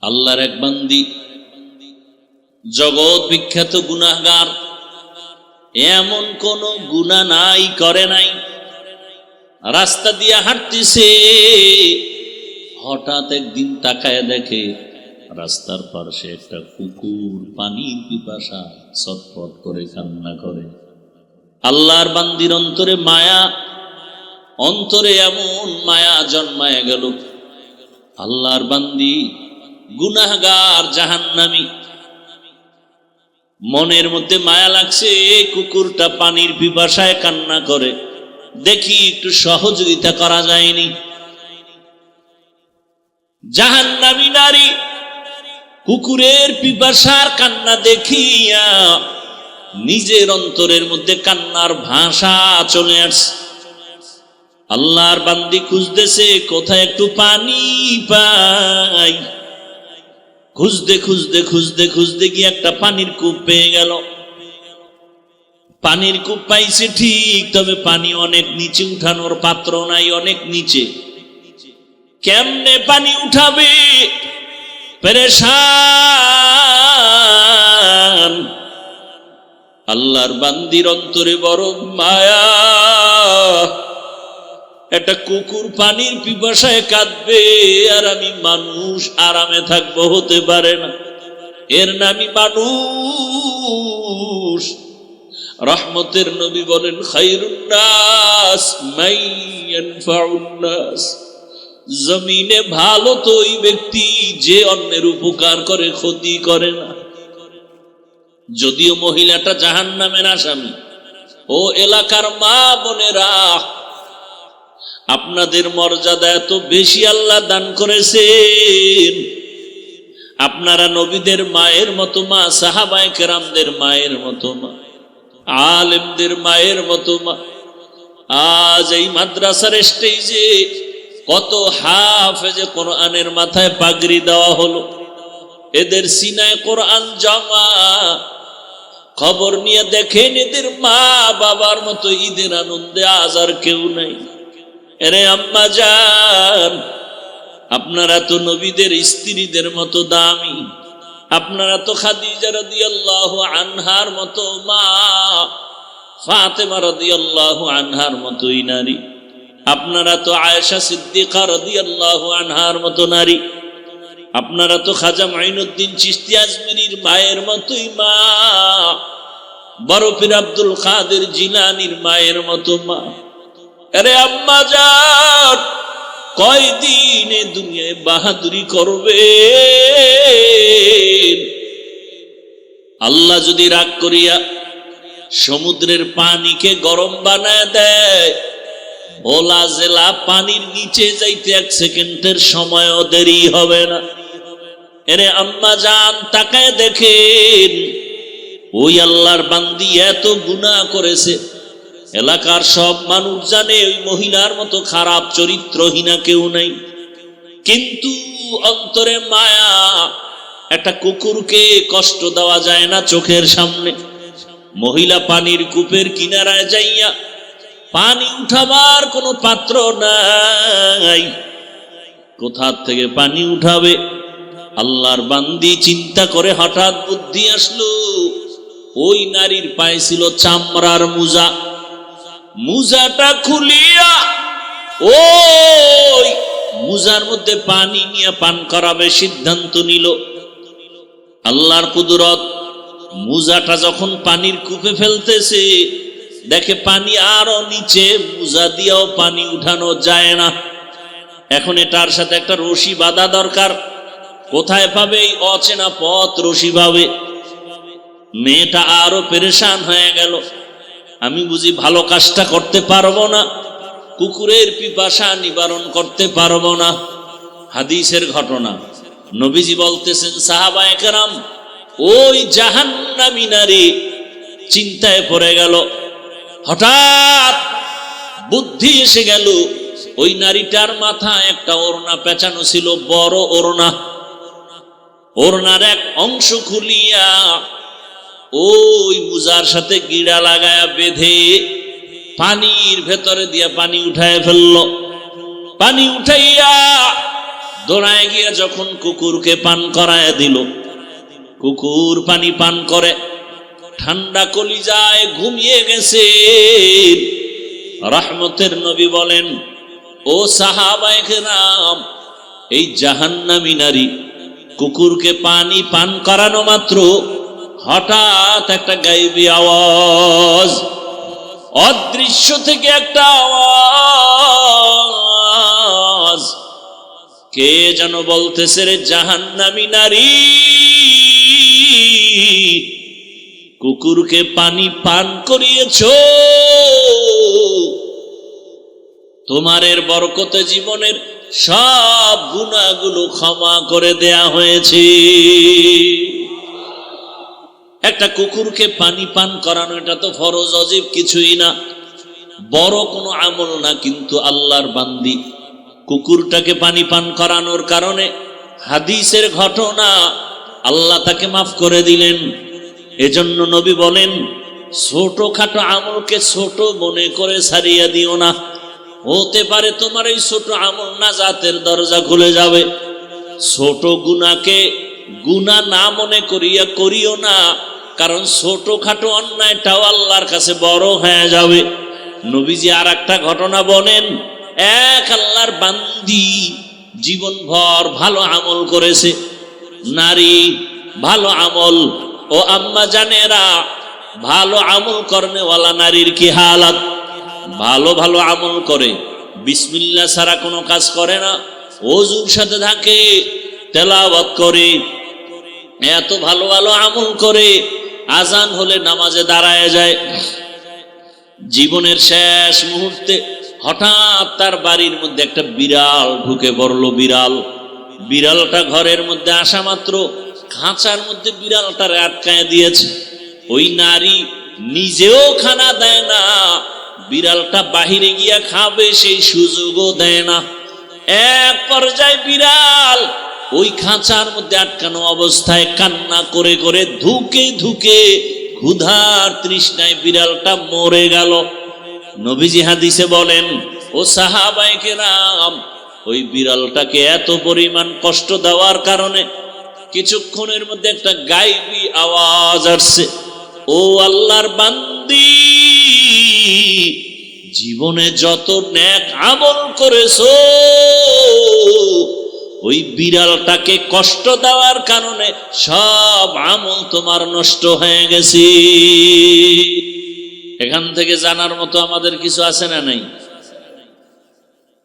আল্লাহর এক বান্দি, জগৎ বিখ্যাত গুনাহগার, এমন কোন গুনাহ নাই করে নাই। রাস্তা দিয়ে হাঁটতেছে, হঠাৎ একদিন তাকায় দেখে রাস্তার পাশে একটা কুকুর পানির পিপাসা ছটফট করে কান্না করে। আল্লাহর বান্দির অন্তরে মায়া, অন্তরে এমন মায়া জন্মায় গেল। আল্লাহর বান্দি গুনাহগার, জাহান্নামী, মনের মধ্যে মায়া লাগছে, কুকুরটা পানির পিপাসায় কান্না করে, দেখি একটু সহযোগিতা করা যায়নি। জাহান্নামী নারী কুকুরের পিপাসার কান্না দেখিয়া নিজের অন্তরের মধ্যে কান্নার ভাষা চলে আসছে। আল্লাহর বান্দি খুঁজতেছে কোথায় একটু পানি পাই। খুঁজতে খুঁজতে খুঁজতে খুঁজতে গিয়ে একটা পানির কূপ পেয়ে গেল। পানির কূপ পাইছে ঠিক, তবে পানি অনেক নিচে, উঠানোর পাত্র নাই, অনেক নিচে। কেমনে পানি উঠাবে, পেরেশান। আল্লাহর বান্দির অন্তরে বড় মায়া, একটা কুকুর পানির পিপাসায় কাঁদবে আর আমি মানুষ আরামে থাকবো, হতে পারে না। এর নামই মানুষ। রহমতের নবী বলেন, খায়রুন নাস মান ইয়ানফাউন নাস। জমিনে ভালো তো ওই ব্যক্তি যে অন্যের উপকার করে, ক্ষতি করে না। যদিও মহিলাটা জাহান্নামের আসামি। ও এলাকার মা বোনেরা, আপনাদের মর্যাদা এত বেশি আল্লাহ দান করেছেন। আপনারা নবীদের মায়ের মতো মা, সাহাবায়ে কেরামদের মায়ের মতো মা, আলেমদের মায়ের মতো মা। আজ এই মাদ্রাসার স্টেজে কত হাফেজে কোরআনের মাথায় পাগড়ি দেওয়া হলো, এদের সিনায় কোরআন জমা। খবর নিয়ে দেখেন, এদের মা বাবার মতো ঈদের আনন্দে আজ আর কেউ নাই। এরে আম্মা জান, আপনারা তো নবীদের স্ত্রীদের মতো দামি। আপনারা তো খাদিজা রাদিয়াল্লাহু আনহার মতো মা, ফাতেমা রাদিয়াল্লাহু আনহার মতোই নারী। আপনারা তো আয়েশা সিদ্দিকা রাদিয়াল্লাহু আনহার মতো নারী। আপনারা তো খাজা মাইনুদ্দিন চিশতি আজমিরির মায়ের মতোই মা, বড় পীর আব্দুল কাদের জিলানীর মায়ের মতো মা। আরে আম্মা জান, কয়দিন এ দুনিয়ায় বাহাদুরি করবে? আল্লাহ যদি রাগ করিয়া সমুদ্রের পানিকে গরম বানায় দেয়, ভোলা জেলা পানির নিচে যাইতে 1 সেকেন্ডের সময়ও দেরি হবে না। এরে আম্মা জান, তাকায় দেখেন, ওই আল্লাহর বান্দি এত গুনাহ করেছে, এলাকার সব মানুষ জানে ওই মহিলার মতো খারাপ চরিত্রহীনা কেউ নাই। কিন্তু অন্তরে মায়া, একটা কুকুরকে কষ্ট দেওয়া যায় না চোখের সামনে। মহিলা পানির কূপের কিনারায় যাইয়া পানি উঠাবার কোনো পাত্র নাই, কোথা থেকে পানি উঠাবে? আল্লাহর বান্দি চিন্তা করে হঠাৎ বুদ্ধি আসলো, ওই নারীর পায়ে ছিল চামড়ার মোজা। মোজাটা খুলিয়া ওই মোজার মধ্যে পানি নিয়ে পান করাবে সিদ্ধান্ত নিল। আল্লাহর কুদরত, মোজাটা যখন পানির কূপে ফেলতেছে, দেখে পানি আরো নিচে, মোজা দিয়েও পানি উঠানো যায় না। এখন এটার সাথে একটা রশি বাঁধা দরকার। কোথায় পাবে এই অচেনা পথ রশি পাবে? মেয়েটা আরো পেরেশান হয়ে গেল, আমি বুঝি ভালো কাজটা করতে পারবো না, কুকুরের পিপাসা নিবারণ করতে পারবো না। হাদিসের ঘটনা, নবীজি বলতেছেন, সাহাবায়ে কেরাম ওই জাহান্নামী নারী চিন্তায় পড়ে গেল। হঠাৎ বুদ্ধি এসে গেল, ওই নারীটার মাথায় একটা ওড়না পেঁচানো ছিল, বড় ওড়না। ওড়নার এক অংশ খুলিয়া ওই মুজার সাথে গিড়া লাগায়া বেঁধে পানির ভেতরে দিয়া পানি উঠায় ফেলল। পানি উঠাইয়া দৌড়ায় গিয়ে যখন কুকুরকে পান করায় দিল, কুকুর পানি পান করে ঠান্ডা কলিজায় ঘুমিয়ে গেছে। রহমতের নবী বলেন, ও সাহাবায়ে কেরাম, এই জাহান্নামী নারী কুকুরকে পানি পান করানো মাত্র হঠাৎ একটা গায়েবী আওয়াজ, অদৃশ্য থেকে একটা আওয়াজ, কে যেন বলতেছে, রে জাহান্নামী নারী, কুকুরকে পানি পান করিয়েছো, তোমার বরকতে জীবনের সব গুনাহগুলো ক্ষমা করে দেয়া হয়েছে। একটা কুকুরকে পানি পান করানো, এটা তো ফরজ অজিব কিছুই না, বড় কোনো আমল না, কিন্তু আল্লাহর বান্দি কুকুরটাকে পানি পান করানোর কারণে হাদিসের ঘটনা, আল্লাহ তাকে মাফ করে দিলেন। এজন্য নবী বলেন, ছোটখাটো আমলকে ছোট মনে করে ছাড়িয়ে দিও না, হতে পারে তোমার এই ছোট আমল নাজাতের দরজা খুলে যাবে। ছোট গুনাহকে গুনাহ না মনে করিও না, কারণ ছোটখাটো অন্যায়টাও আল্লাহর কাছে বড় হয়ে যাবে। নবীজি আর একটা ঘটনা বলেন, এক আল্লাহর বান্দি জীবনভর ভালো আমল করেছে, নারী ভালো আমল, ও আম্মা জানেরা, ভালো আমল করনেওয়ালা নারীর কি হালাত, ভালো ভালো আমল করে, বিসমিল্লাহ ছাড়া কোনো কাজ করে না, ওযুর সাথে থাকে, তেলাওয়াত করে, এত ভালো ভালো আমল করে, আজান হলে নামাজে দাঁড়ায় যায়। জীবনের শেষ মুহূর্তে হঠাৎ তার বাড়ির মধ্যে একটা বিড়াল ঢুকে পড়লো। বিড়ালটা ঘরের মধ্যে আসা মাত্র খাঁচার মধ্যে বিড়ালটারে আটকায় দিয়েছে। ওই নারী নিজেও খানা দেয় না, বিড়ালটা বাহিরে গিয়া খাবে সেই সুযোগও দেয় না। এক পর্যায়ে বিড়াল ওই খাঁচার মধ্যে আটকানো অবস্থায় কান্না করে করে ধুকে ধুকে ক্ষুধার তৃষ্ণায় বিড়ালটা মরে গেল। নবীজি হাদিসে বলেন, ও সাহাবায়ে কেরাম, ওই বিড়ালটাকে এত পরিমাণ কষ্ট দেওয়ার কারণে কিছুক্ষণের মধ্যে একটা গায়েবী আওয়াজ আসছে, ও আল্লাহর বান্দি, জীবনে যত নেক আমল করেছো, ওই বিড়ালটাকে কষ্ট দেওয়ার কারণে সব আমল তোমার নষ্ট হয়ে গেছে। এখান থেকে জানার মতো আমাদের কিছু আছে না নাই?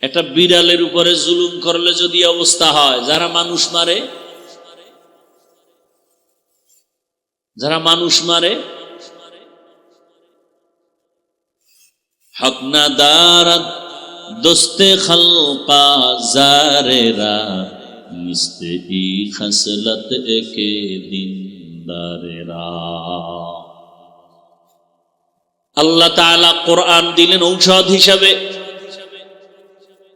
একটা বিড়ালের উপরে জুলুম করলে যদি অবস্থা হয়, যারা মানুষ মারে হক না দারাত দোস্তে খালকা জারেরা মিস্তে ই খসলত একে দিনদারেরা। আল্লাহ তাআলা কোরআন দিলেন ঔষধ হিসাবে।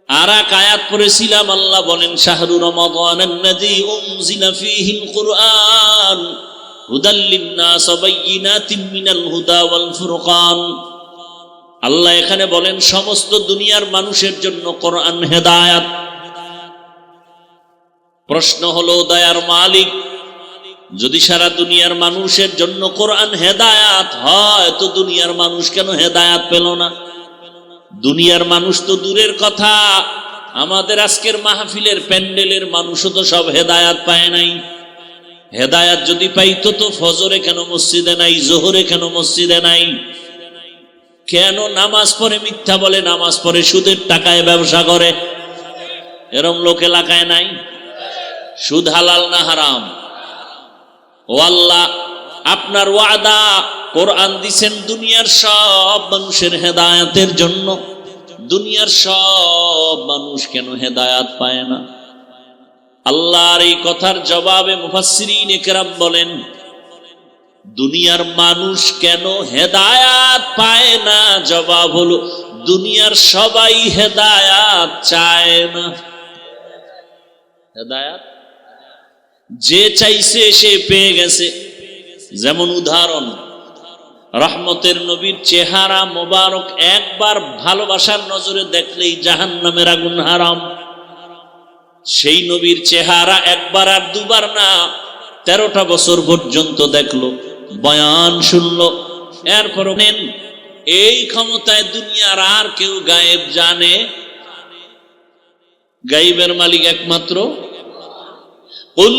আর এক আয়াত পড়েছিলাম, আল্লাহ বলেন, শাহরু রমাদানাল্লাযী উনজিলা ফীহিল কুরআন হুদাল লিন-নাস ওয়া বাইয়িনাতিন মিনাল হুদা ওয়াল ফুরকান। আল্লাহ এখানে বলেন সমস্ত দুনিয়ার মানুষের জন্য কোরআন হেদায়েত। প্রশ্ন হলো, দয়ার মালিক, যদি সারা দুনিয়ার মানুষের জন্য কোরআন হেদায়েত হয়, তো দুনিয়ার মানুষ কেন হেদায়েত পেল না? দুনিয়ার মানুষ তো দূরের কথা, আমাদের আজকের মাহফিলের প্যান্ডেলের মানুষও তো সব হেদায়েত পায় নাই। হেদায়েত যদি পাইতো তো ফজরে কেন মসজিদে নাই, জোহরে কেন মসজিদে নাই? কেন নামাজ পড়ে মিথ্যা বলে, নামাজ পড়ে সুদের টাকায় ব্যবসা করে? এরম লোক এলাকায় নাই? সুদ হালাল না হারাম? ও আল্লাহ, আপনার ওয়াদা, কোরআন দিছেন দুনিয়ার সব মানুষের হেদায়েতের জন্য, দুনিয়ার সব মানুষ কেন হেদায়েত পায় না? আল্লাহর এই কথার জবাবে মুফাসসিরিন কেরাম বলেন, দুনিয়ার মানুষ কেন হেদায়েত পায় না? জবাব হলো, দুনিয়ার সবাই হেদায়েত চায় না। হেদায়েত যে চাইছে সে পেয়ে গেছে। যেমন উদাহরণ, রহমতের নবীর চেহারা মোবারক একবার ভালোবাসার নজরে দেখলেই জাহান্নামের আগুন হারাম। সেই নবীর চেহারা একবার আর দুবার না, 13টা বছর পর্যন্ত দেখলো, বয়ান শুনলো। এরপর নেন এই ক্ষমতায় দুনিয়ার আর কেউ গায়েব জানে? গায়েবের মালিক একমাত্র قُلْ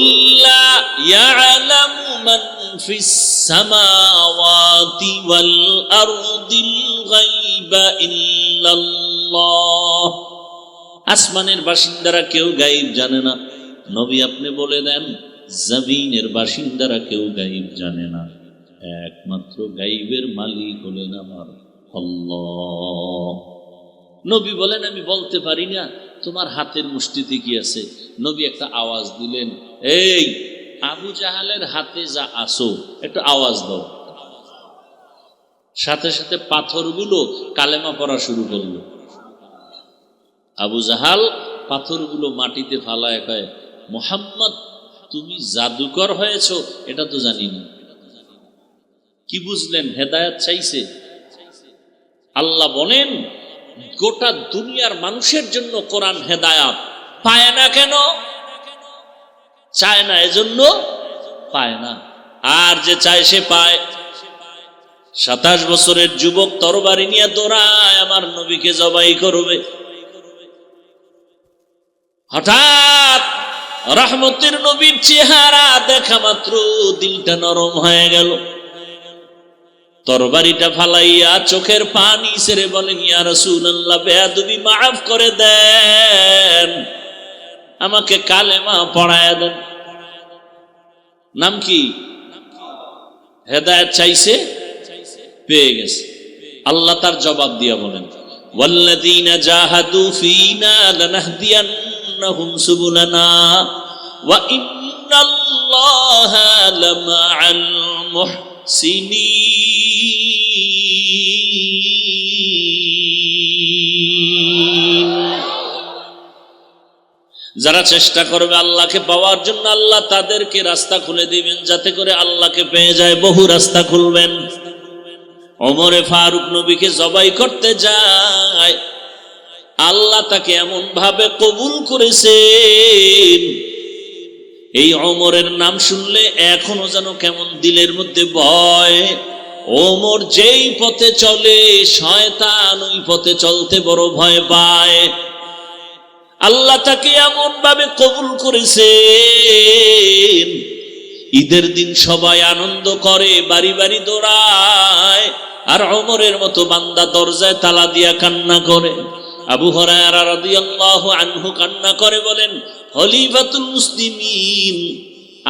لَا يَعْلَمُ مَنْ فِي السَّمَاوَاتِ وَالْأَرْضِ الْغَيْبَ إِلَّا اللَّهُ। আসমানের বাসিন্দারা কেউ গায়েব জানে না। নবী আপনি বলে দেন জমিনের বাসিন্দারা কেউ গায়েব জানে না, একমাত্র গায়েবের মালিক হলেন আমার আল্লাহ। নবী বলেন আমি বলতে পারি না, তোমার হাতের মুষ্টিতে কি আছে? নবী একটা আওয়াজ দিলেন, এই আবু জাহালের হাতে যা আসো একটু আওয়াজ দাও। সাথে সাথে পাথরগুলো কালেমা পড়া শুরু করলো। আবু জাহাল পাথরগুলো মাটিতে ফালায় কয়, মুহাম্মদ তুমি জাদুকর হয়েছো এটা তো জানি না। কি বুঝলেন? হেদায়েত চাইছে। আল্লাহ বলেন গোটা দুনিয়ার মানুষের জন্য কোরআন হেদায়াত পায় না। কেন চায় না? এজন্য পায় না। আর যে চায় সে পায়। 27 বছরের যুবক তরবারি নিয়ে দৌড়ায় আমার নবীকে জবাই করবে। হঠাৎ রহমতের নবীর চেহারা দেখা মাত্র দিলটা নরম হয়ে গেল। তরবারিটা ফালাইয়া চোখের পানি ছেড়ে বলেন, ইয়া রাসূলুল্লাহ বেয়াদবি মাফ করে দেন, আমাকে কালেমা পড়ায়া দেন। নাম কি? হেদায়েত চাইছে, পেয়ে গেছে। আল্লাহ তার জবাব দিয়া বলেন, ওয়াল্লাযীনা জাহাদু ফীনা লানাহদিয়ান্নাহুম সুবুলানা ওয়া ইন্নাল্লাহা লামাআল মুহসিনিন। যারা চেষ্টা করবে আল্লাহকে পাওয়ার জন্য আল্লাহ তাদেরকে রাস্তা খুলে দিবেন, যাতে করে আল্লাহকে পেয়ে যায়। বহু রাস্তা খুলবেন। ওমরে ফারুক নবীকে জবাই করতে যায়, আল্লাহ তাকে এমন ভাবে কবুল করেছেন, এই ওমরের নাম শুনলে এখনো যেন কেমন দিলের মধ্যে ভয়। ওমর যেই পথে চলে শয়তান ওই পথে চলতে বড় ভয় পায়। আল্লাহ তাকে এমন ভাবে কবুল করেছেন, ঈদের দিন সবাই আনন্দ করে, বাড়ি বাড়ি দৌড়ায়, আর ওমরের মতো বান্দা দরজায় তালা দিয়া কান্না করে। আবু হুরায়রা রাদিয়াল্লাহু আনহু কান্না করে বলেন, খলিফাতুল মুসলিমিন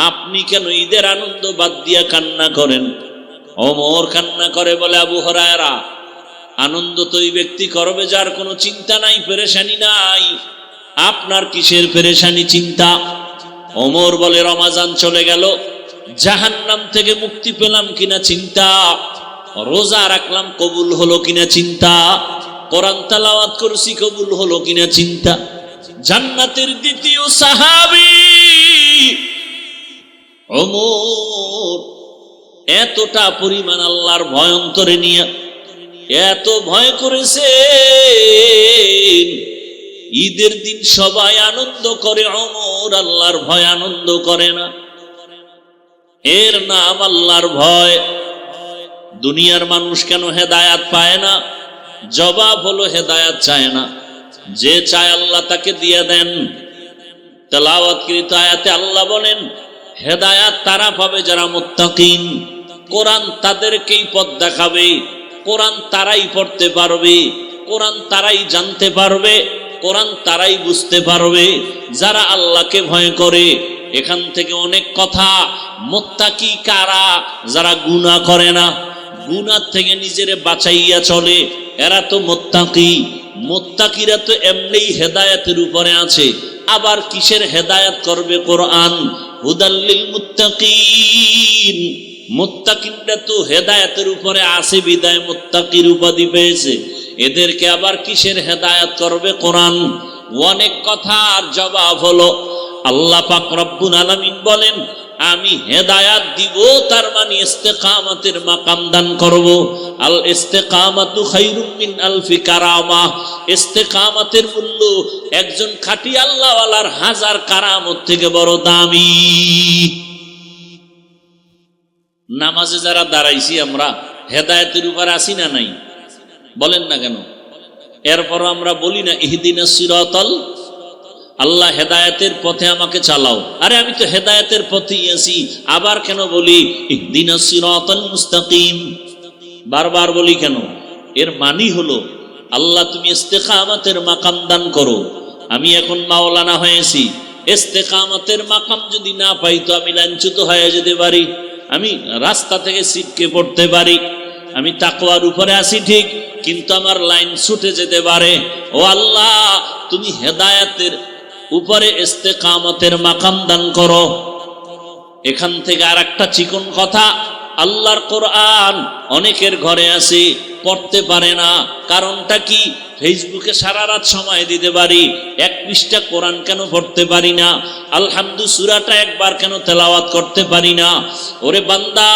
আপনি কেন ঈদের আনন্দ বাদ দিয়া কান্না করেন? ওমর কান্না করে বলে, আবু হুরায়রা আনন্দ তো ওই ব্যক্তি করবে যার কোনো চিন্তা নাই, পেরেশানি নাই। আপনার কিসের পেরেশানি, চিন্তা? ওমর বলে, রমাজান চলে গেল, জাহান্নাম থেকে মুক্তি পেলাম কিনা চিন্তা, রোজা রাখলাম কবুল হলো কিনা চিন্তা, কোরআন তেলাওয়াত করছি কবুল হলো কিনা চিন্তা। জান্নাতের দ্বিতীয় সাহাবী ওমর এতটা পরিমাণ আল্লাহর ভয় অন্তরে নিয়ে এত ভয় করেছে, ঈদের দিন সবাই আনন্দ করে, ওমর আল্লাহর ভয় আনন্দ করে না। এর নাম আল্লাহর ভয়। দুনিয়ার মানুষ কেন হেদায়াত পায় না? জবাব হলো হেদায়াত চায় না। যে চায় আল্লাহ তাকে দিয়ে দেন। তেলাওয়াতকৃত আয়াতে আল্লাহ বলেন, হেদায়াত তারা পাবে যারা মুত্তাকিন। কোরআন তাদেরকেই পথ দেখাবে, কোরআন তারাই পড়তে পারবে, কোরআন তারাই জানতে পারবে, কোরআন তারাই বুঝতে পারবে যারা আল্লাহকে ভয় করে। এখান থেকে অনেক কথা। মুত্তাকি কারা? যারা গুনাহ করে না, গুনাহ থেকে নিজেরে বাঁচাইয়া চলে, এরা তো মুত্তাকি। মুত্তাকিরা তো এমনিই হেদায়েতের উপরে আছে, আবার কিসের হেদায়েত করবে? কোরআন। হুদাল্লিল মুত্তাকিন, মুত্তাকিনরা তো হেদায়েতের উপরে আছে বিদায় মুত্তাকির উপাধি পেয়েছে, এদেরকে আবার কিসের হেদায়েত করবে? কোরআন। অনেক কথার জবাব হলো আল্লাহ পাক রব্বুল আলামিন বলেন, আমি হেদায়াত দিব, তার মানে ইস্তেকামতের মাকাম দান করব। আল ইস্তেকামাতু খায়রুম মিন আলফি কারামা। ইস্তেকামতের মূল্য একজন খাঁটি আল্লাহওয়ালার 1000 কারামত থেকে বড় দামি। নামাজে যারা দাঁড়াইছি আমরা হেদায়েতের উপর আছি না নাই? বলেন না কেন? এরপর আমরা বলি না ইহদিনাস সিরাতাল, আল্লাহ হেদায়েতের পথে আমাকে চালাও। আরে আমি তো হেদায়েতের পথেই আছি, আবার কেন বলি ইহদিনাস সিরাতাল মুস্তাকিম? বারবার বলি কেন? এর মানি হলো আল্লাহ তুমি ইস্তেকামতের মাকাম দান করো। আমি এখন মাওলানা হয়েছি, ইস্তেকামতের মাকাম যদি না পাই তো আমি লাঞ্ছিত হয়ে যেতে পারি, আমি রাস্তা থেকে ছিটকে পড়তে পারি। আমি তাকওয়ার উপরে আছি ঠিক, কিন্তু আমার লাইন ছুটে যেতে পারে। ও আল্লাহ, তুমি হেদায়েতের উপরে ইস্তেকামতের মাকাম দান করো। এখান থেকে আর একটা চিকন কথা, আল্লাহর কোরআন অনেকের ঘরে আছে, পড়তে পারে না। কারণটা কি? ফেসবুকে সারা রাত সময় দিতে পারি, 1 পৃষ্ঠা কোরআন কেন পড়তে পারি না? আলহামদু সূরাটা একবার কেন তেলাওয়াত করতে পারি না? ওরে বান্দা,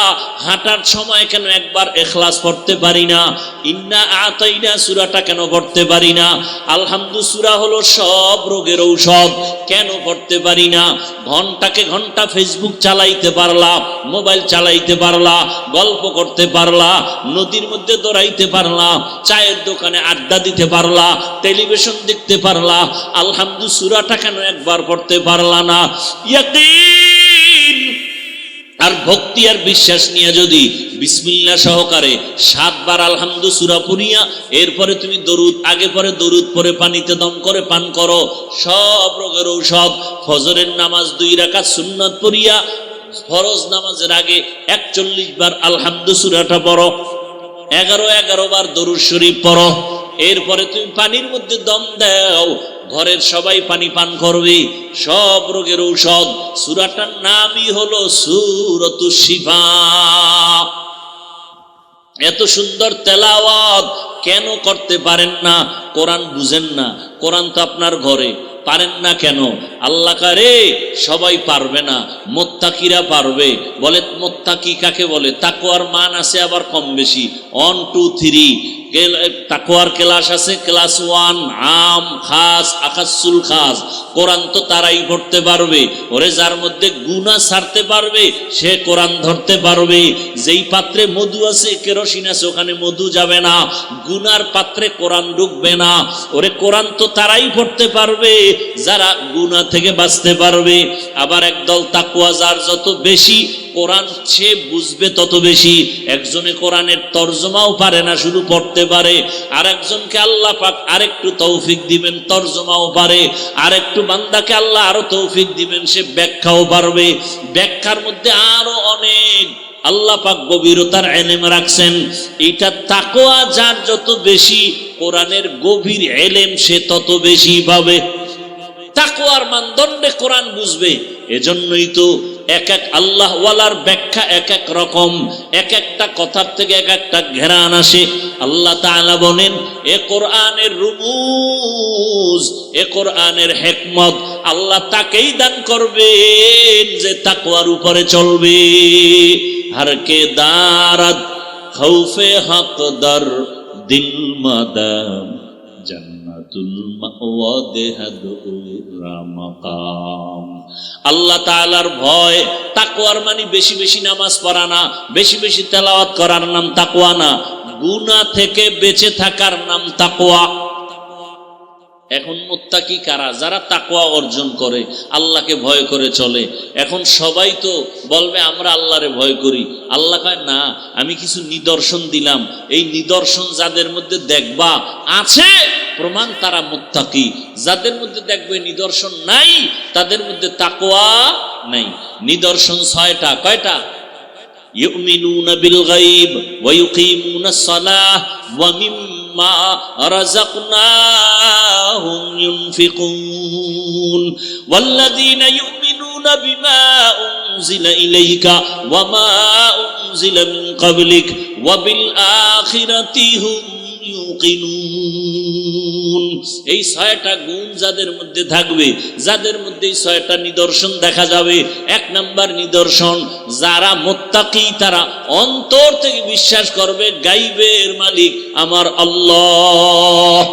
হাঁটার সময় কেন একবার ইখলাস পড়তে পারি না? ইন্না আতাইনা সূরাটা কেন পড়তে পারি না? আলহামদু সূরা হলো সব রোগের ঔষধ, কেন পড়তে পারি না? ঘন্টাকে ঘন্টা ফেসবুক চালাইতে পারলা, মোবাইল চালাইতে পারলা, গল্প করতে পারলা, নদীর মধ্যে দৌড়াইতে পারলা, চায়ের দোকানে আড্ডা দিতে পারলা, টেলিভিশন দেখতে পারলা, আলহামদু সূরাটা কেন একবার পড়তে পারলা না? ইয়াকিন আর ভক্তি আর বিশ্বাস নিয়ে যদি বিসমিল্লাহ সহকারে 7 বার আলহামদু সূরা পড়িয়া এরপরে তুমি দরুদ আগে পরে দরুদ পরে পানিতে দম করে পান করো, সব রোগের ঔষধ। ফজরের নামাজ 2 রাকাত সুন্নাত পড়িয়া ফরজ নামাজের আগে 41 বার আলহামদু সূরাটা পড়ো, 11 বার দরুদ শরীফ পড়ো। এরপরে তুমি পানির মধ্যে দম দাও, ঘরের সবাই পানি পান করবে, সব রোগের ঔষধ। সূরাটার নামই হলো সূরাতুশ শিফা। এত সুন্দর তেলাওয়াত কেন করতে পারেন না? কোরআন বুঝেন না? কোরআন তো আপনার ঘরে, পারেন না কেন? আল্লাহ কারে সবাই পারবে না, মুত্তাকিরা পারবে। বলে মুত্তাকি কাকে বলে? তাকওয়ার মান আছে আবার কম বেশি, 1 2 3 তাকওয়ার ক্লাস আছে, ক্লাস 1 আম খাস আকাসুল খাস। কোরআন তো তারাই পড়তে পারবে। ওরে যার মধ্যে গুনাহ ছাড়তে পারবে সে কোরআন ধরতে পারবে। যেই পাত্রে মধু আছে, কেরোসিন আছে, ওখানে মধু যাবে না, গুনার পাত্রে কোরআন ঢুকবে না। ওরে কোরআন তো তারাই পড়তে পারবে যারা গুনাহ থেকে বাঁচতে পারবে। আবার একদল তাকওয়া যার যত বেশি, কোরআন সে বুঝবে তত বেশি। একজনে কোরআনের তরজমাও পারে না, শুধু পড়তে পারে। আর একজনকে আল্লাহ পাক আরেকটু তৌফিক দিবেন, তরজমাও পারে। আরেকটু বান্দাকে আল্লাহ আরো তৌফিক দিবেন, সে ব্যাখ্যাও পারবে। ব্যাখ্যার মধ্যে আরো অনেক আল্লাহ পাক গভীরতার ইলম রাখছেন। এটা তাকওয়া যার যত বেশি, কোরআনের গভীর ইলম সে তত বেশি পাবে। তাকওয়ার মানদণ্ডে কোরআন বুঝবে। এজন্যই তো এক এক আল্লাহ ওয়ালার ব্যাখ্যা এক এক রকম, এক একটা কথার থেকে এক একটা ঘেরান আসে। আল্লাহ তাআলা বলেন, এ কোরআনের রুমুজ, এ কোরআনের হিকমত আল্লাহ তাকেই দান করবেন যে তাকওয়ার উপরে চলবে। हर के दारद खौफे हक दर दिल मदम जन्नतुल मावा देहद मकाम। আল্লাহ তাআলার ভয়, তাকওয়ার মানে বেশি বেশি নামাজ পড়া না, বেশি বেশি তেলাওয়াত করার নাম তাকওয়া না, গুনাহ থেকে বেঁচে থাকার নাম তাকওয়া। এখন মুত্তাকি কারা? যারা তাকওয়া অর্জন করে, আল্লাহকে ভয় করে চলে। এখন সবাই তো বলবে আমরা আল্লাহরে ভয় করি। আল্লাহ কয় না, আমি কিছু নিদর্শন দিলাম, এই নিদর্শন যাদের মধ্যে দেখবা আছে প্রমাণ তারা মুত্তাকি। যাদের মধ্যে দেখবে নিদর্শন নাই তাদের মধ্যে তাকওয়া নাই। নিদর্শন 6টা। কয়টা? ইউমিনুনা বিল গায়ব ওয়া ইউকিমুনাস সালাহ ওয়া মিম্মা রাযাকনাহুম ইউনফিকুন ওয়াল্লাযীনা ইউমিনুনা বিমা উনজিলা ইলাইকা ওয়া মা উনজিলা মিন ক্বাবলিক ওয়া বিল আখিরাতি হুম মুকিনুন। এই 6টা গুণ যাদের মধ্যে থাকবে, যাদের মধ্যে এই 6টা নিদর্শন দেখা যাবে। 1 নাম্বার নিদর্শন, যারা মুত্তাকি তারা অন্তর থেকে বিশ্বাস করবে গাইবের মালিক আমার আল্লাহ।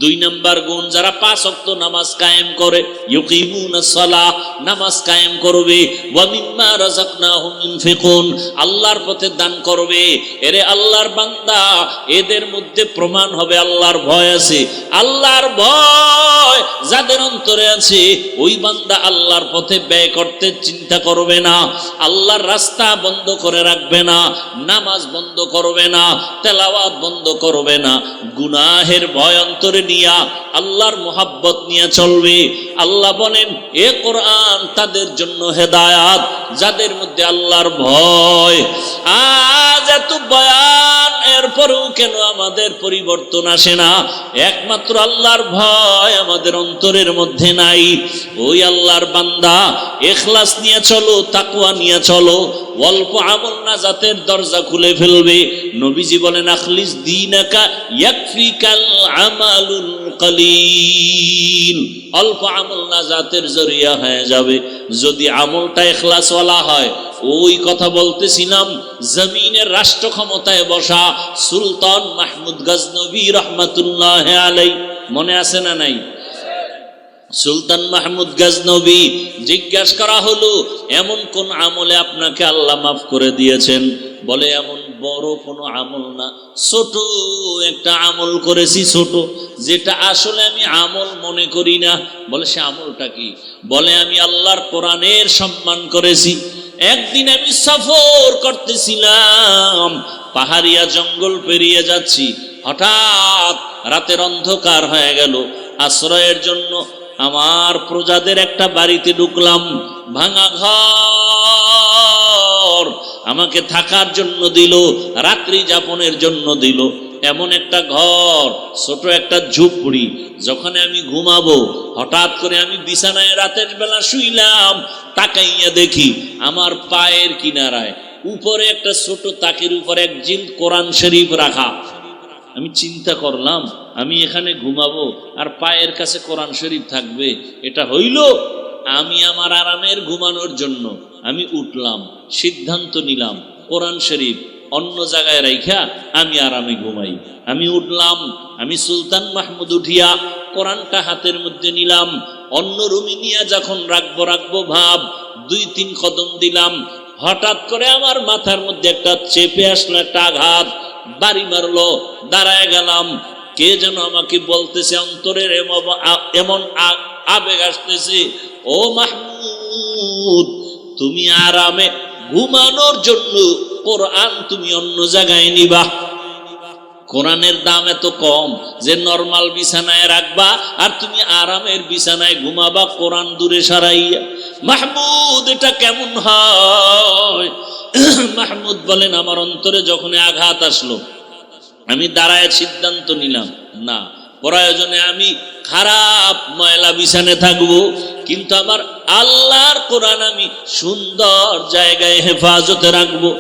2 নাম্বার গুণ, যারা 5 ওয়াক্ত নামাজ কায়েম করে, ইউকিমুনাস সালাহ, নামাজ কায়েম করবে, ওয়া মিম্মা রাযাকনাহুম ইউনফিকুন, আল্লাহর পথে দান করবে। এরে আল্লাহর বান্দা, এদের মধ্যে প্রমাণ হবে আল্লাহর ভয় আছে। আল্লাহর ভয় যাদের অন্তরে আছে, ওই বান্দা আল্লাহর পথে ব্যয় করতে চিন্তা করবে না, আল্লাহর রাস্তা বন্ধ করে রাখবে না, নামাজ বন্ধ করবে না, তেলাওয়াত বন্ধ করবে না, গুনাহের ভয় অন্তরে নিয়া আল্লাহর মোহাব্বত নিয়ে চলবে। আল্লাহ বলেন এ কোরআন তাদের জন্য হেদায়াত, যাদের মধ্যে আল্লাহর ভয়। আজ এত বয়ান, এরপরেও কেন আমাদের পরিবর্তন আসে না? একমাত্র আল্লাহর ভয় আমাদের অন্তরের মধ্যে নাই। ওই আল্লাহর বান্দা, ইখলাস নিয়ে চলো, তাকওয়া নিয়ে চলো, অল্প আমল নাজাতের দরজা খুলে ফেলবে। নবীজি বলেন আখলিস দীনাকা ইয়াকফিকাল আমালুল কলিল, অল্প আমল নাজাতের জরিয়া হয়ে যাবে যদি আমলটা ইখলাসওয়ালা হয়। ওই কথা বলতেছিলাম, জমিনের রাষ্ট্র ক্ষমতায় বসা সুলতান মাহমুদ গজনবী রহমাতুল্লাহ আলাই, মনে আছে না নাই? সুলতান মাহমুদ গজনবী জিজ্ঞাসা করা হলো, এমন কোন আমলে আপনাকে আল্লাহ মাফ করে দিয়েছেন? বলে এমন বড় কোনো আমল না, ছোট একটা আমল করেছি, ছোট, যেটা আসলে আমি আমল মনে করি না। বলে সে আমলটা কি? বলে আমি আল্লাহর কোরআনের সম্মান করেছি। একদিন আমি সফর করতেছিলাম, পাহাড়িয়া জঙ্গল পেরিয়ে যাচ্ছি, হঠাৎ রাতের অন্ধকার হয়ে গেল। আশ্রয়ের জন্য আমার প্রজাদের একটা বাড়িতে ঢুকলাম, ভাঙা ঘর আমাকে থাকার জন্য দিল, রাত্রি যাপনের জন্য দিল। এমন একটা ঘর, ছোট একটা ঝুপড়ি, যখন আমি ঘুমাবো, হঠাৎ করে আমি বিছানায় রাতের বেলা শুইলাম, তাকাইয়া দেখি আমার পায়ের কিনারায় উপরে একটা ছোট তাকের উপরে এক জিলদ কোরআন শরীফ রাখা। আমি চিন্তা করলাম, আমি এখানে ঘুমাবো আর পায়ের কাছে কোরআন শরীফ থাকবে, এটা হইল? আমি আমার আরামের ঘুমানোর জন্য আমি উঠলাম, সিদ্ধান্ত নিলাম কোরআন শরীফ অন্য জায়গায় রাইখা আমি আরামে ঘুমাই। আমি উঠলাম, আমি সুলতান মাহমুদ উঠিয়া কোরআনটা হাতের মধ্যে নিলাম, অন্য রুমে নিয়ে যখন রাখবো ভাব, 2-3 কদম দিলাম, হঠাৎ করে আমার মাথার মধ্যে একটা চেপে আসলো, একটা আঘাত বাড়ি মারলো। দাঁড়ায় গেলাম, কে যেন আমাকে বলতেছে, অন্তরের এমন আবেগ আসতেছে, ও মাহমুদ, তুমি আরামে ঘুমানোর জন্য কোরআন তুমি অন্য জায়গায় নিবা। কোরআনের দাম এত কম যে নরমাল বিছানায় রাখবা আর তুমি আরামের বিছানায় ঘুমাবা কোরআন দূরে সরাইয়া। মাহমুদ, এটা কেমন হয়? মাহমুদ বলেন, আমার অন্তরে যখন আঘাত আসলো, আমি দাঁড়ায় সিদ্ধান্ত নিলাম, না, প্রয়োজনে আমি খারাপ ময়লা বিছানে থাকবো, কিন্তু আমার আল্লাহর কোরআন আমি সুন্দর জায়গায় হেফাজতে রাখবো।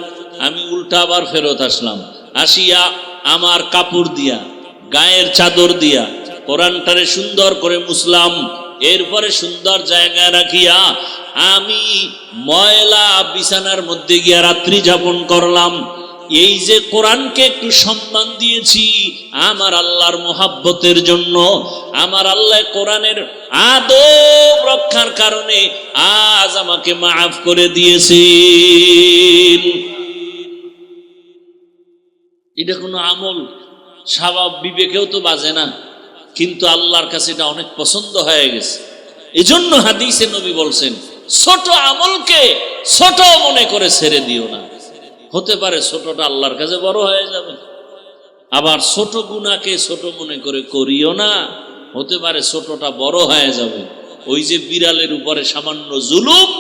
আমি উল্টা আবার ফেরত আসলাম, আসিয়া আমার কাপড় দিয়া, গায়ের চাদর দিয়া কোরআনটারে সুন্দর করে মুছলাম, এরপরে সুন্দর জায়গায় রাখিয়া আমি ময়লা বিছানার মধ্যে গিয়া রাত্রি যাপন করলাম। এই যে কোরআনকে একটু সম্মান দিয়েছি আমার আল্লাহর মোহাব্বতের জন্য, আমার আল্লাহ কোরআনের আদব রক্ষার কারণে আজ আমাকে মাফ করে দিয়েছেন। এটা কোনো আমল স্বভাব বিবেকেও তো বাজে না, কিন্তু আল্লাহর কাছে এটা অনেক পছন্দ হয়ে গেছে। এজন্য হাদিসে নবী বলছেন, ছোট আমলকে ছোট মনে করে ছেড়ে দিও না। হতে পারে ছোটটা আল্লাহর কাছে বড় হয়ে যাবে, আবার ছোট গুনাহকে ছোট মনে করে করিও না, হতে পারে ছোটটা বড় হয়ে যাবে। ওই যে বিড়ালের উপরে সামান্য জুলুম,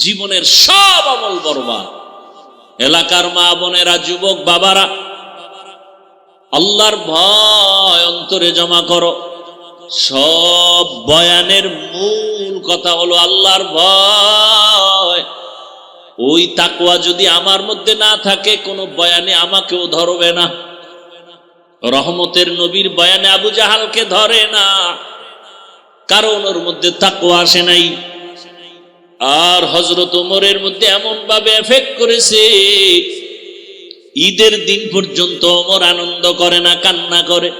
জীবনের সব আমল বরবাদ। এলাকার মা বোনেরা, যুবক বাবারা, আল্লাহর ভয় অন্তরে জমা করো। সব বয়ানের মূল কথা হলো আল্লাহর ভয়। ওই তাকওয়া যদি আমার মধ্যে না থাকে, কোনো বয়ানে আমাকেও ধরবে না। রহমতের নবীর বয়ানে আবু জাহালকে ধরে না, কারণ ওর মধ্যে তাকওয়া আসে নাই। আর হযরত ওমরের মধ্যে এমন ভাবে এফেক্ট করেছে, ঈদের দিন পর্যন্ত ওমর আনন্দ করে না, কান্না করে।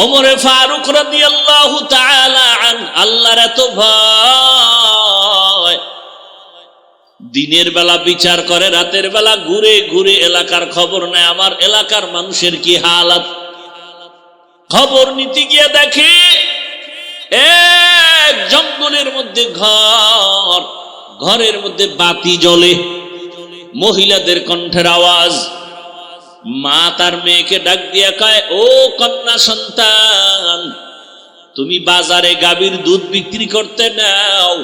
ওমরে ফারুক রাদিয়াল্লাহু তাআলা আল্লাহর এত ভয়, দিনের বেলা বিচার করে, রাতের বেলা ঘুরে ঘুরে এলাকার খবর নেয়, আমার এলাকার মানুষের কি হালাত। খবর নিতে গিয়ে দেখে এক জঙ্গলের মধ্যে ঘর, ঘরের মধ্যে বাতি জ্বলে, মহিলাদের কণ্ঠের আওয়াজ। মা তার মেয়েকে ডাক দিয়া কয়, ও কন্যা সন্তান, তুমি বাজারে গাভীর দুধ বিক্রি করতে নাও,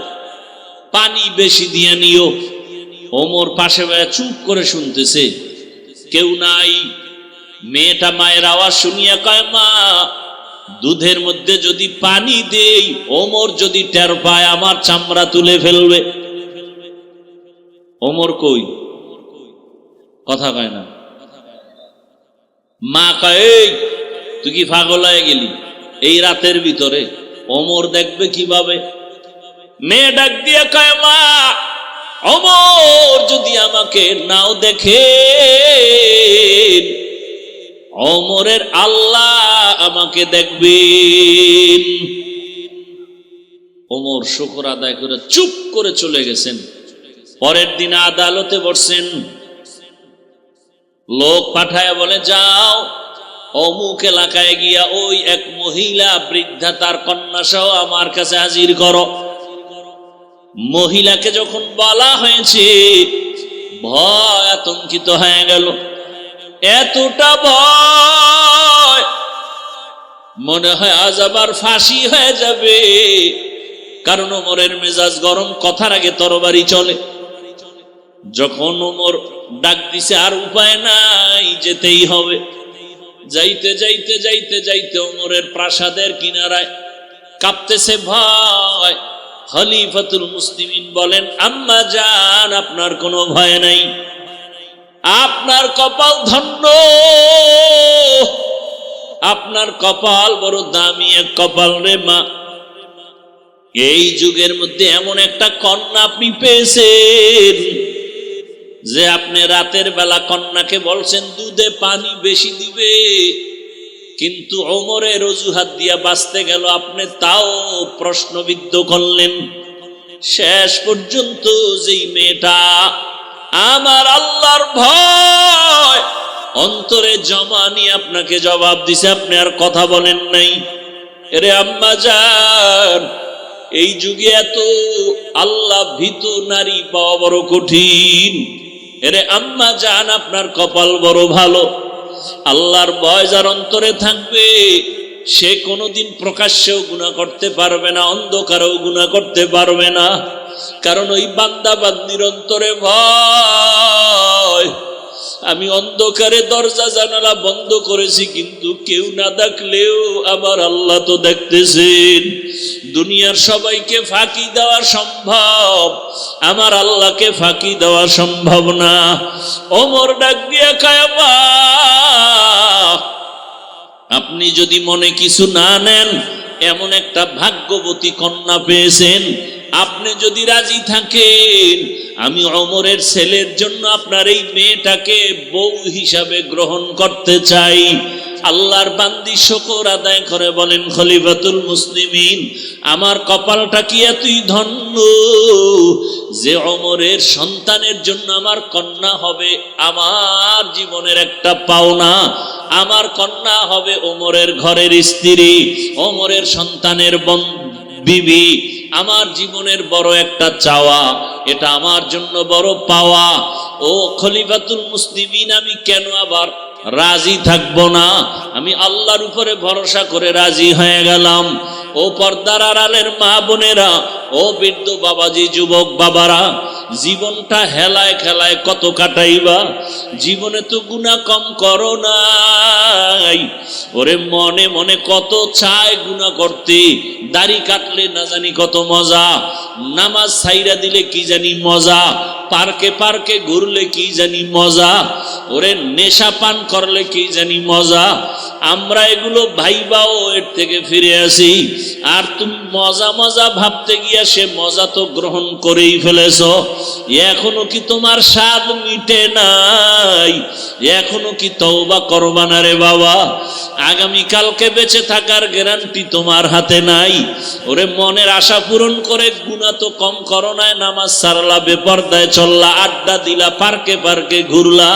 পানি বেশি দিয়ে নিও। ওমর পাশে চুপ করে শুনতেছে, কেউ নাই। মেয়েটা মায়ের আওয়াজ শুনিয়া কয়, মা, দুধের মধ্যে যদি পানি দেই, ওমর যদি টের পায় আমার চামড়া তুলে ফেলবে। ওমর কই? কথা কয় না। মা কয়, এই তুই কি পাগল হয়ে গেলি? এই রাতের ভিতরে ওমর দেখবে কিভাবে? মেয়ে ডাক দিয়ে কয়, মা, ওমর যদি আমাকে নাও দেখে, ওমরের আল্লাহ আমাকে দেখবেন। ওমর শুকর আদায় করে চুপ করে চলে গেছেন। পরের দিন আদালতে বসছেন, লোক পাঠায় বলে, যাও অমুক এলাকায় গিয়া ওই এক মহিলা বৃদ্ধা তার কন্যা সহ আমার কাছে হাজির করো। মহিলাকে যখন বলা হয়েছে, ভয় আতঙ্কিত হয়ে গেল। এতটা ভয়, মনে হয় আজ আবার ফাঁসি হয়ে যাবে, কারণ ওমরের মেজাজ গরম, কথার আগে তরবারি চলে। যখন ওমর ডাক দিছে, আর উপায় নাই, যেতেই হবে। যাইতে যাইতে যাইতে যাইতে ওমরের প্রাসাদের কিনারায় কাঁপতেছে ভয়। খলিফাতুল মুসলিমিন বলেন, আম্মা জান, আপনার কোনো ভয় নাই, আপনার কপাল ধন্য, আপনার কপাল বড় দামি এক কপাল রে মা। এই যুগের মধ্যে এমন একটা কন্যা আপনি পেয়েছেন যে আপনি রাতের বেলা কন্যাকে বলছেন দুধে পানি বেশি দিবে, কিন্তু ওমরের অজুহাত দিয়া বাঁচতে গেল, আপনি তাও প্রশ্নবিদ্ধ করলেন। শেষ পর্যন্ত যেই মেয়েটা আমার আল্লাহর ভয় অন্তরে জমা নিয়ে আপনাকে জবাব দিছে, আপনি আর কথা বলেন নাই। এরে আম্মা জান, এই যুগে এত আল্লাহ ভীত নারী পাওয়া বড় কঠিন। এরে আম্মা জান, আপনার কপাল বড় ভালো। আল্লাহর ভয় যার অন্তরে থাকবে, সে কোনোদিন প্রকাশ্যেও গুনাহ করতে পারবে না, অন্ধকারেও গুনাহ করতে পারবে না, কারণ ওই বান্দা বান্দির অন্তরে ভয়। আমি অন্ধকারে দরজা জানালা বন্ধ করেছি, কিন্তু কেউ না দেখলেও আমার আল্লাহ তো দেখতেছেন। দুনিয়ার সবাইকে ফাঁকি দেওয়া সম্ভব, আমার আল্লাহকে ফাঁকি দেওয়া সম্ভব না। ওমর ডাক দিয়া কয়, মা, আপনি যদি মনে কিছু না নেন, এমন একটা ভাগ্যবতী কন্যা পেয়েছেন, আপনি যদি রাজি থাকেন, আমি ওমরের ছেলের জন্য আপনার এই মেয়েটাকে বউ হিসাবে গ্রহণ করতে চাই। আল্লাহর বান্দি শুকর আদায় করে বলেন, খলিফাতুল মুসলিমিন, আমার কপালটা কি এতই ধন্য যে ওমরের সন্তানের জন্য আমার কন্যা হবে আমার জীবনের একটা পাওনা। আমার কন্যা হবে ওমরের ঘরের স্ত্রী, ওমরের সন্তানের বিবি। আমার জীবনের বড় একটা চাওয়া, এটা আমার জন্য বড় পাওয়া। ও খলিফাতুল মুসলিমিন, আমি কেন আবার রাজি থাকবো না? আমি আল্লাহর উপরে ভরসা করে রাজি হয়ে গেলাম। ও পর্দার আড়ালের মা বোনেরা, ও বৃদ্ধ বাবাজি, যুবক বাবারা, জীবনটা হেলায় খেলায় কত কাটাইবা? জীবনে তো গুনাহ কম করো নাই। ওরে মনে মনে কত চায় গুনাহ করতে, দাড়ি কাটলে না জানি কত মজা, নামাজ ছাইরা দিলে কি জানি মজা, পার্কে পার্কে ঘুরলে কি জানি মজা। ওরে নেশা পান করলে কি জানি মজা, আমরা এগুলো ভাইবাও এর থেকে ফিরে আসি। আর তুমি মজা মজা ভাবতে গিয়া সে মজা তো গ্রহণ করেই ফেলেছ। এখনো কি তোমার স্বাদ মিটে নাই? এখনো কি তওবা করবা না রে বাবা? আগামীকালকে বেঁচে থাকার গ্যারান্টি তোমার হাতে নাই। ওরে মনের আশা পূরণ করে গুনাহ তো কম করো নাই, নামাজ সারলা, বেপরদায় চললা, আড্ডা দিলা, পার্কে পার্কে ঘুরলা,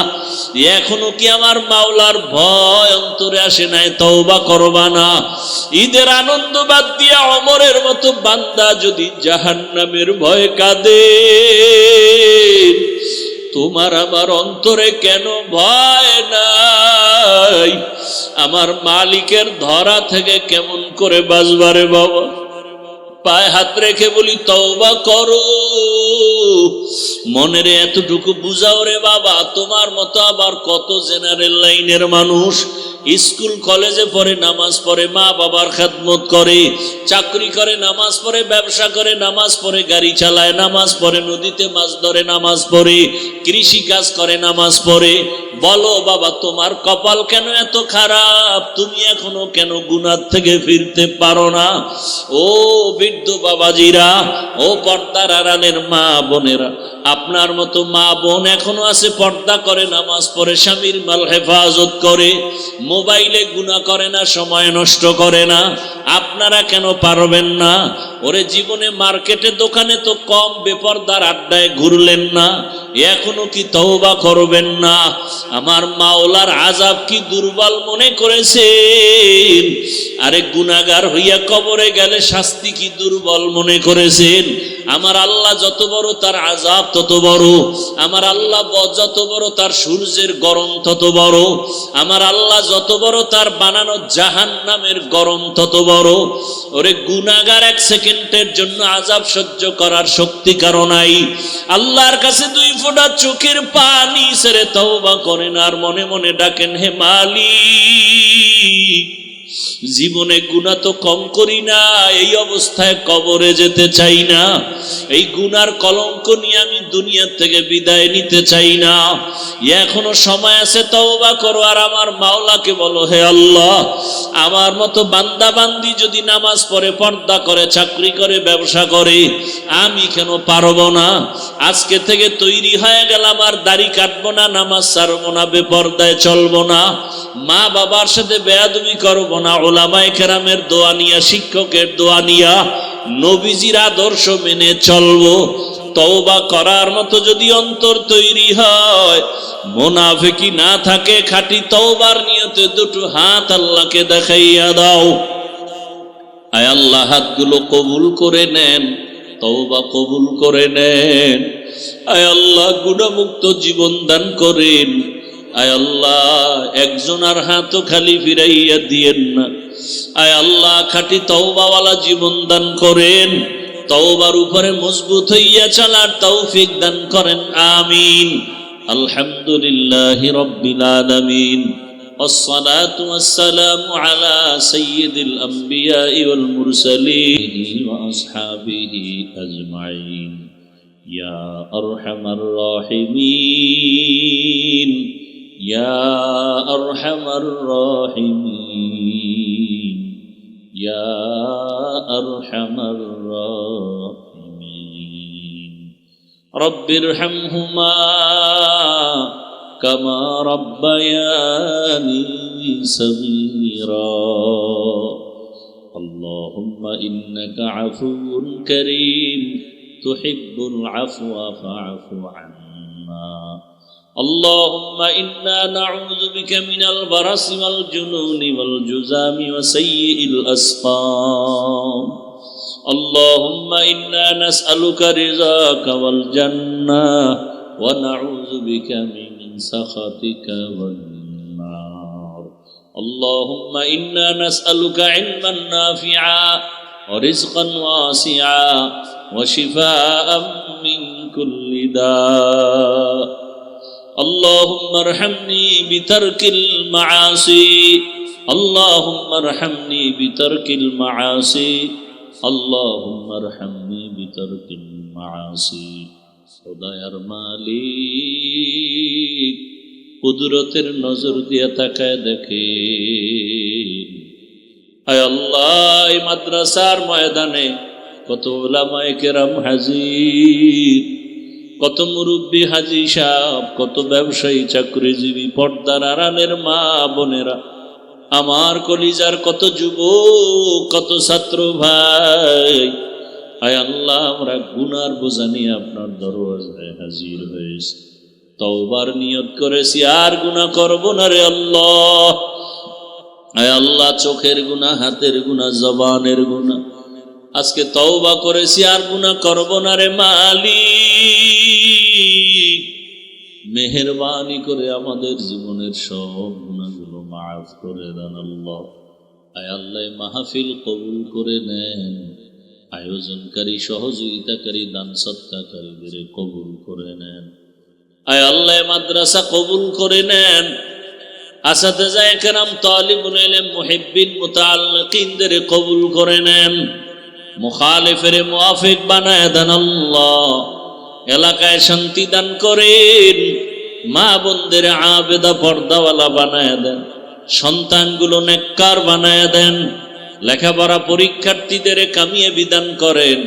এখনো কি আমার মাওলার ভয় অন্তরে আসে নাই? তওবা করবা না? ঈদের আনন্দ বাদ দিয়া ওমরের মতো বান্দা যদি জাহান্নামের ভয় কাঁদে, তোমার আমার অন্তরে কেন ভয় নাই? আমার মালিকের ধরা থেকে কেমন করে বাঁচবারে বাবা? পায়ে হাত রেখে বলি তওবা করো। মনের এতটুকু বুঝাও রে বাবা। তোমার মতো আবার কত জেনারেল লাইনের মানুষ স্কুল কলেজে পড়ে, নামাজ পড়ে, মা বাবার খেদমত করে, চাকরি করে, নামাজ পড়ে, ব্যবসা করে, নামাজ পড়ে, গাড়ি চালায়, নামাজ পড়ে, নদীতে মাছ ধরে, নামাজ পড়ে, কৃষি কাজ করে, নামাজ পড়ে। বলো বাবা, তোমার কপাল কেন এত খারাপ? তুমি এখনো কেন গুনাহ থেকে ফিরতে পারো না? ও বৃদ্ধ বাবাজিরা, ও পর্দার আড়ালের মা বোনেরা, আপনার মতো মা বোন এখনো আছে, পর্দা করে, নামাজ পড়ে, স্বামীর মাল হেফাজত করে, মোবাইলে গুনাহ করে না, সময় নষ্ট করে না। আপনারা কেন পারবেন না? ওরে জীবনে মার্কেটে দোকানে তো কম বেপরদার আড্ডায় ঘুরলেন না, এখনো কি তওবা করবেন না? আমার মাওলার আযাব কি দুর্বল মনে করেছেন? আরে গুনাহগার হইয়া কবরে গেলে শাস্তি কি দুর্বল মনে করেছেন? আমার আল্লাহ যত বড় তার আযাব তত বড়। আমার আল্লাহ যত বড় তার সূর্যের গরম তত বড়। আমার আল্লাহ যত বড় তার বানানো জাহান্নামের গরম তত বড়। ওরে গুনাহগার এক সেকেন্ডের জন্য আযাব সহ্য করার শক্তি কারো নাই। আল্লাহর কাছে দুই ফোঁটা চোখের পানি ছেড়ে তওবা করেন আর মনে মনে ডাকেন, হে মালিক, জীবনে গুনাহ তো কম করি না, এই অবস্থায় কবরে যেতে চাই না। এই গুনার কলঙ্ক নিয়ে আমি দুনিয়া থেকে বিদায় নিতে চাই না। এখনো সময় আছে, তওবা করো। আর আমার মাওলাকে বলো, হে আল্লাহ, আমার মতো বান্দা বান্দি যদি নামাজ পড়ে, পর্দা করে, চাকরি করে, ব্যবসা করে, আমি কেন পারবো না? আজকে থেকে তৈরি হয়ে গেলাম, আর দাড়ি কাটবো না, নামাজ ছাড়বো না, বেপরদায় চলবো না, মা বাবার সাথে বেয়াদবি করবো না, উলামায়ে কেরামের দোয়া নিয়া, শিক্ষকের দোয়া নিয়া, নবীজির আদর্শ মেনে চলবো। তওবা করার মতো যদি অন্তর তৈরি হয়, মুনাফিকি না থাকে, খাঁটি তওবার নিয়তে দুটো হাত আল্লাহকে দেখাইয়া দাও। আয় আল্লাহ, হাতগুলো কবুল করে নেন, তওবা কবুল করে নেন। আয় আল্লাহ, গুনাহমুক্ত জীবন দান করেন। আয় আল্লাহ, একজন আর হাতও খালি ফিরাইয়া দিয়েন না। আয় আল্লাহ, খাঁটি তওবাওয়ালা জীবন দান করেন। তওবার উপরে মজবুত হইয়া চলার তৌফিক দান করেন, আমিন। আলহামদুলিল্লাহি রাব্বিল আলামিন, والصلاة والسلام على سيد الأنبياء والمرسلين وأصحابه أجمعين يا أرحم الراحمين يا أرحم الراحمين يا أرحم الراحمين رب ارحمهما كما ربياني صغيرا اللهم إنك عفو كريم تحب العفو فاعف عنا اللهم إنا نعوذ بك من البرص والجنون والجذام وسيء الأسقام اللهم إنا نسألك رضاك والجنة ونعوذ بك من سخطك والنار اللهم إنا نسألك علما نافعا ورزقا واسعا وشفاء من كل داء اللهم ارحمني بترك المعاصي اللهم ارحمني بترك المعاصي اللهم ارحمني بترك المعاصي খোদায়ার মালিক কুদরতের নজর দিয়ে তাকায় দেখে। আয় আল্লাহ, এই মাদ্রাসার ময়দানে কত উলামায়ে কেরাম হাজির, কত মুরব্বী হাজী সাহেব, কত ব্যবসায়ী চাকরিজীবী, পর্দার আড়ালের মা বোনেরা, আমার কলিজার কত যুবক, কত ছাত্র ভাই। আয় আল্লাহ, আমরা গুনার বোঝা নিয়ে আপনার দরওয়াজায় হাজির হয়েছি, তওবার নিয়ত করেছি, আর গুনাহ করব না রে আল্লাহ। আয় আল্লাহ, চোখের গুনাহ, হাতের গুনাহ, জবানের গুনাহ, আজকে তওবা করেছি, আর গুনাহ করব না রে মালিক। মেহেরবানি করে আমাদের জীবনের সব গুনাহগুলো মাফ করে দেন আল্লাহ। আয় আল্লাহ, মাহফিল কবুল করে নেন, আয়োজনকারী, সহযোগিতাকারী, দান সৎকারীদের কবুল করে নেন। আয় আল্লাহ, মাদ্রাসা কবুল করে নেন, আসাতিজা কেরাম, তালিবুল ইলম, মুহিব্বিন, মুতাআল্লিকিনদের কবুল করে নেন, মুখালিফের মুআফিক বানায় দেন আল্লাহ। এলাকায় শান্তি দান করেন, মা বোনদের আবেদা পর্দাওয়ালা বানায় দেন, সন্তানগুলো নেককার বানায় দেন, লেখাপড়া পরীক্ষার্থীদের কামিয়ে বিধান করেন,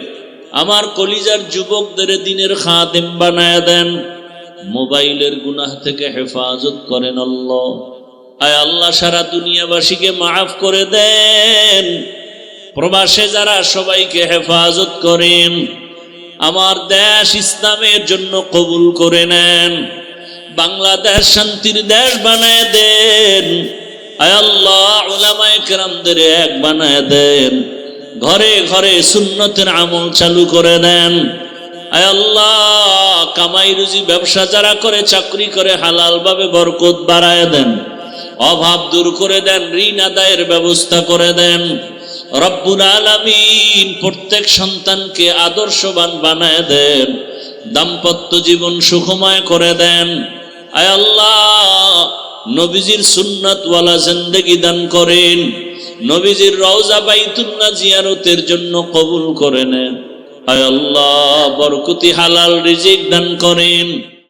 আমার কলিজার যুবকদের দিনের খাদেম বানায় দেন, মোবাইলের গুনাহ থেকে হেফাজত করেন আল্লাহ। আয় আল্লাহ, সারা দুনিয়াবাসীকে মাফ করে দেন, প্রবাসে যারা সবাইকে হেফাজত করেন, আমার দেশ ইসলামের জন্য কবুল করে নেন, বাংলাদেশ শান্তির দেশ বানায় দেন। আয় আল্লাহ, উলামায়ে কেরামদের এক বানায় দেন, ঘরে ঘরে সুন্নতের আমল চালু করে দেন। আয় আল্লাহ, কামাই রুজি ব্যবসা যারা করে, চাকরি করে, হালাল ভাবে বরকত বাড়ায় দেন, অভাব দূর করে দেন, ঋণ আদায়ের ব্যবস্থা করে দেন। রব্বুল আলামিন প্রত্যেক সন্তানকে আদর্শবান বানায় দেন, দাম্পত্য জীবন সুখময় করে দেন। আয় আল্লাহ, নবীজির সুন্নাতওয়ালা জিন্দেগি দান করেন, নবীজির রওজা বাইতুল্লাহ জিয়ারতের জন্য কবুল করে নেন। আয় আল্লাহ, বরকতি হালাল রিজিক দান করেন।